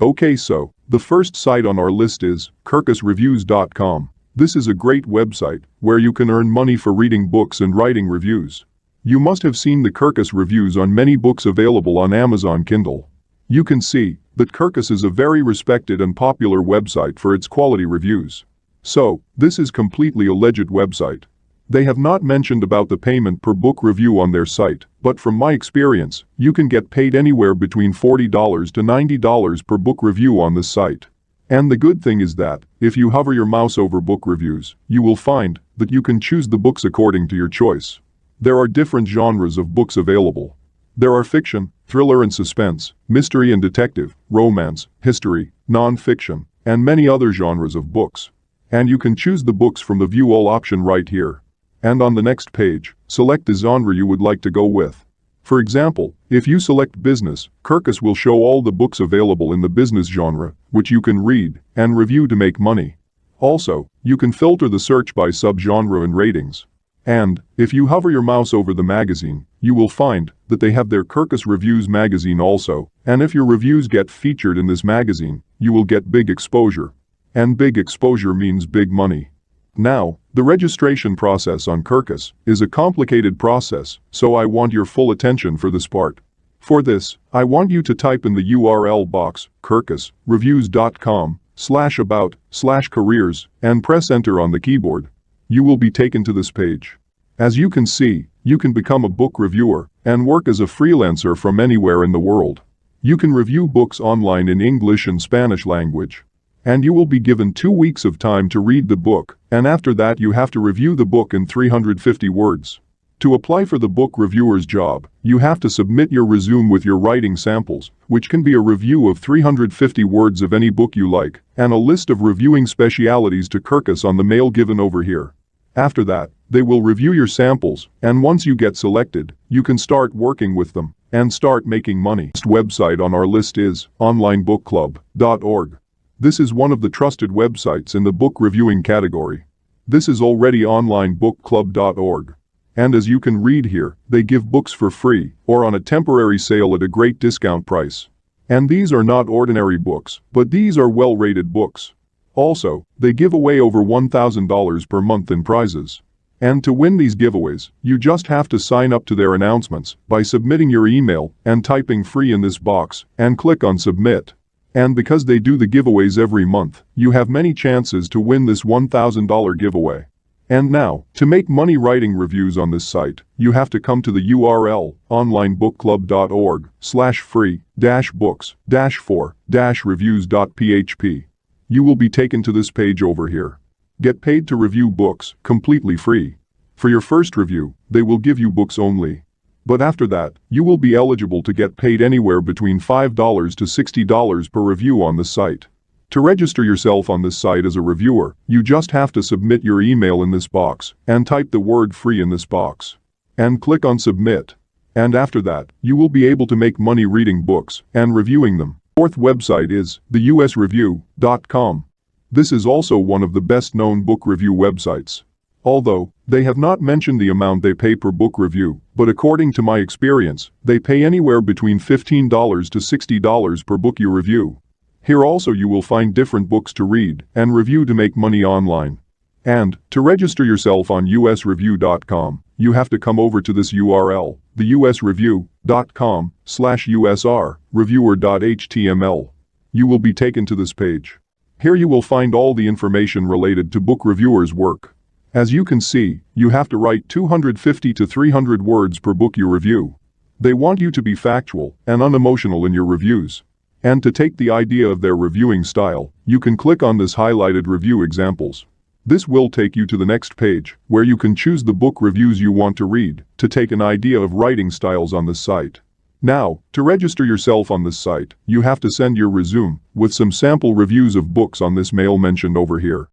Okay, so the first site on our list is kirkusreviews.com. This is a great website where you can earn money for reading books and writing reviews. You must have seen the Kirkus reviews on many books available on Amazon Kindle. You can see that Kirkus is a very respected and popular website for its quality reviews. So, this is completely a legit website. They have not mentioned about the payment per book review on their site, but from my experience, you can get paid anywhere between $40 to $90 per book review on this site. And the good thing is that, if you hover your mouse over book reviews, you will find that you can choose the books according to your choice. There are different genres of books available. There are fiction, thriller and suspense, mystery and detective, romance, history, non-fiction, and many other genres of books. And you can choose the books from the View All option right here. And on the next page, select the genre you would like to go with. For example, if you select business, Kirkus will show all the books available in the business genre, which you can read and review to make money. Also, you can filter the search by subgenre and ratings. And, if you hover your mouse over the magazine, you will find that they have their Kirkus Reviews magazine also, and if your reviews get featured in this magazine, you will get big exposure. And big exposure means big money. Now, the registration process on Kirkus is a complicated process, so I want your full attention for this part. For this, I want you to type in the URL box, kirkusreviews.com/about/careers, and press enter on the keyboard. You will be taken to this page. As you can see, you can become a book reviewer and work as a freelancer from anywhere in the world. You can review books online in English and Spanish language. And you will be given 2 weeks of time to read the book, and after that you have to review the book in 350 words. To apply for the book reviewer's job, you have to submit your resume with your writing samples, which can be a review of 350 words of any book you like, and a list of reviewing specialities to Kirkus on the mail given over here. After that, they will review your samples, and once you get selected, you can start working with them and start making money. Next website on our list is onlinebookclub.org. This is one of the trusted websites in the book reviewing category. This is already onlinebookclub.org. And as you can read here, they give books for free or on a temporary sale at a great discount price. And these are not ordinary books, but these are well-rated books. Also, they give away over $1,000 per month in prizes. And to win these giveaways, you just have to sign up to their announcements by submitting your email and typing free in this box and click on submit. And because they do the giveaways every month, you have many chances to win this $1,000 giveaway. And now, to make money writing reviews on this site, you have to come to the URL onlinebookclub.org/free-books-for-reviews.php. You will be taken to this page over here. Get paid to review books, completely free. For your first review, they will give you books only. But after that, you will be eligible to get paid anywhere between $5 to $60 per review on the site. To register yourself on this site as a reviewer, you just have to submit your email in this box and type the word free in this box. And click on submit. And after that, you will be able to make money reading books and reviewing them. Fourth website is theusreview.com. This is also one of the best-known book review websites. Although, they have not mentioned the amount they pay per book review, but according to my experience, they pay anywhere between $15 to $60 per book you review. Here also you will find different books to read and review to make money online. And, to register yourself on usreview.com, you have to come over to this URL, theusreview.com/usr-reviewer.html. You will be taken to this page. Here you will find all the information related to book reviewers' work. As you can see, you have to write 250 to 300 words per book you review. They want you to be factual and unemotional in your reviews. And to take the idea of their reviewing style, you can click on this highlighted review examples. This will take you to the next page, where you can choose the book reviews you want to read, to take an idea of writing styles on this site. Now, to register yourself on this site, you have to send your resume with some sample reviews of books on this mail mentioned over here.